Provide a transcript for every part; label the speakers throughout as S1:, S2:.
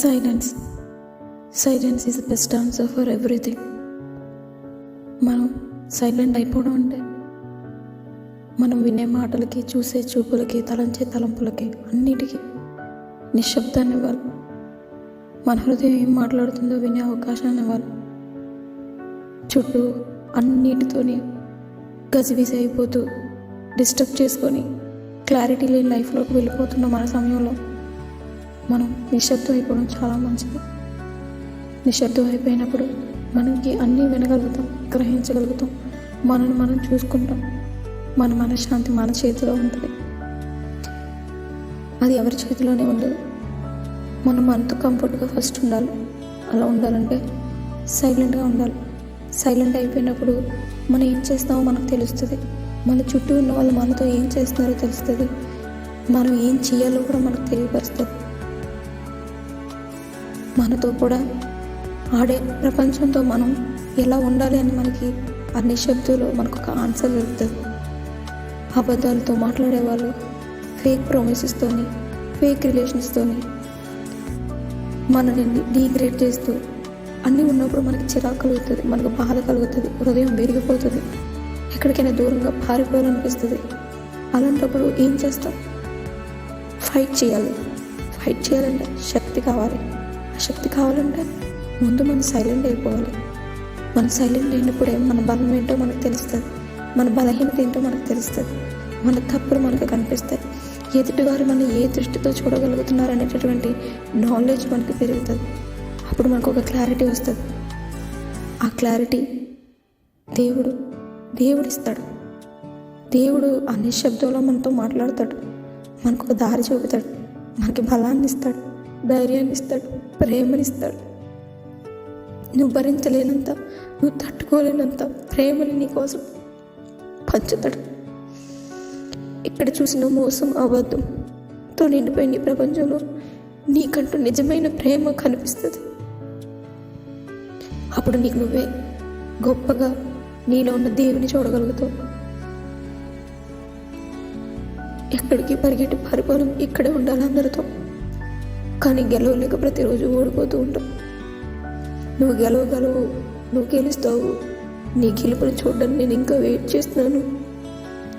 S1: Silence silence is the best answer for everything. మనం silent అయిపోవడం అంటే మనం వినే మాటలకి, చూసే చూపులకి, తలంచే తలంపులకి, అన్నిటికీ నిశ్శబ్దాన్ని ఇవ్వాలి. మన హృదయం ఏం మాట్లాడుతుందో వినే అవకాశాన్ని ఇవ్వాలి. చుట్టూ అన్నిటితోని గజిబిజి అయిపోతూ డిస్టర్బ్ చేసుకొని క్లారిటీ లేని లైఫ్లోకి వెళ్ళిపోతున్న మన సమయంలో మనం నిశ్శబ్దం అయిపోవడం చాలా మంచిది. నిశ్శబ్దం అయిపోయినప్పుడు మనకి అన్నీ వినగలుగుతాం, గ్రహించగలుగుతాం, మనల్ని మనం చూసుకుంటాం. మన మనశ్శాంతి మన చేతిలో ఉంటుంది, అది ఎవరి చేతిలోనే ఉండదు. మనం మనతో కంఫర్ట్గా ఫస్ట్ ఉండాలి. అలా ఉండాలంటే సైలెంట్గా ఉండాలి. సైలెంట్ అయిపోయినప్పుడు మనం ఏం చేస్తామో మనకు తెలుస్తుంది. మన చుట్టూ ఉన్న వాళ్ళు మనతో ఏం చేస్తున్నారో తెలుస్తుంది. మనం ఏం చేయాలో కూడా మనకు తెలియపరుస్తుంది. మనతో కూడా ఆడే ప్రపంచంతో మనం ఎలా ఉండాలి అని మనకి ఆ నిశ్శబ్దంలో మనకు ఒక ఆన్సర్ దొరుకుతుంది. అబద్ధాలతో మాట్లాడేవాళ్ళు, ఫేక్ ప్రామిసెస్తోని, ఫేక్ రిలేషన్స్తోని మనల్ని డీగ్రేడ్ చేస్తూ అన్నీ ఉన్నప్పుడు మనకి చిరాకు కలుగుతుంది, మనకు బాధ కలుగుతుంది, హృదయం విరిగిపోతుంది, ఎక్కడికైనా దూరంగా పారిపోవాలనిపిస్తుంది. అలాంటప్పుడు ఏం చేస్తాం? ఫైట్ చేయాలి. ఫైట్ చేయాలంటే శక్తి కావాలి. ఆ శక్తి కావాలంటే ముందు మనం సైలెంట్ అయిపోవాలి. మనం సైలెంట్ అయినప్పుడే మన బలం ఏంటో మనకు తెలుస్తుంది, మన బలహీనత ఏంటో మనకు తెలుస్తుంది, మన తప్పులు మనకు కనిపిస్తాయి, ఎదుటివారు మనం ఏ దృష్టితో చూడగలుగుతున్నారు అనేటటువంటి నాలెడ్జ్ మనకు పెరుగుతుంది. అప్పుడు మనకు ఒక క్లారిటీ వస్తుంది. ఆ క్లారిటీ దేవుడు ఇస్తాడు. దేవుడు ఆ నిశ్శబ్దంలో మనతో మాట్లాడతాడు, మనకు ఒక దారి చూపుతాడు, మనకి బలాన్ని ఇస్తాడు, ధైర్యాన్ని ఇస్తాడు, ప్రేమనిస్తాడు. నువ్వు భరించలేనంత, నువ్వు తట్టుకోలేనంత ప్రేమని నీకోసం పంచుతాడు. ఇక్కడ చూసిన మోసం, అబద్ధంతో నిండిపోయిన ఈ ప్రపంచంలో నీకంటూ నిజమైన ప్రేమ కనిపిస్తుంది. అప్పుడు నీకు నువ్వే గొప్పగా నీలో ఉన్న దేవుని చూడగలుగుతావు. ఎక్కడికి పరిగెట్టి పారిపోవడం, ఇక్కడే ఉండాలి అందరితో. కానీ గెలవలేక ప్రతిరోజు ఓడిపోతూ ఉంటావు. నువ్వు గెలవగలవు, నువ్వు గెలుస్తావు, నీ గెలుపుని చూడడానికి నేను ఇంకా వెయిట్ చేస్తున్నాను,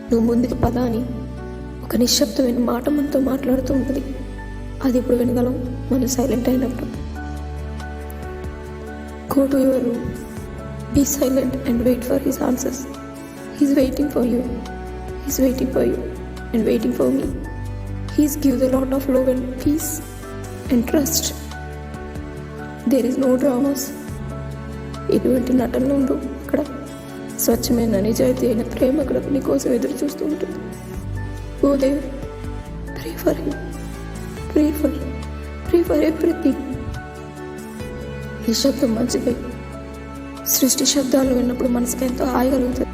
S1: నువ్వు ముందుకు పద అని ఒక నిశ్శబ్దమైన మాట మనతో మాట్లాడుతూ ఉంటుంది. అది ఇప్పుడు వినగలం మనం సైలెంట్ అయినప్పుడు. Go to your room, be silent and wait for his answers. He's waiting for you. He's waiting for you and waiting for me. He's gives a lot of love and peace and trust. There is no dramas. ఎటువంటి నటనలు ఉండవు అక్కడ. స్వచ్ఛమైన నిజాయితీ అయిన ప్రేమ అక్కడ నీకోసం ఎదురు చూస్తూ ఉంటుంది. ఓ దేవుడు, pray for him, pray for everything. నిశ్శబ్దం మంచిది. సృష్టి శబ్దాలు విన్నప్పుడు మనసుకి ఎంతో హాయి కలుగుతుంది.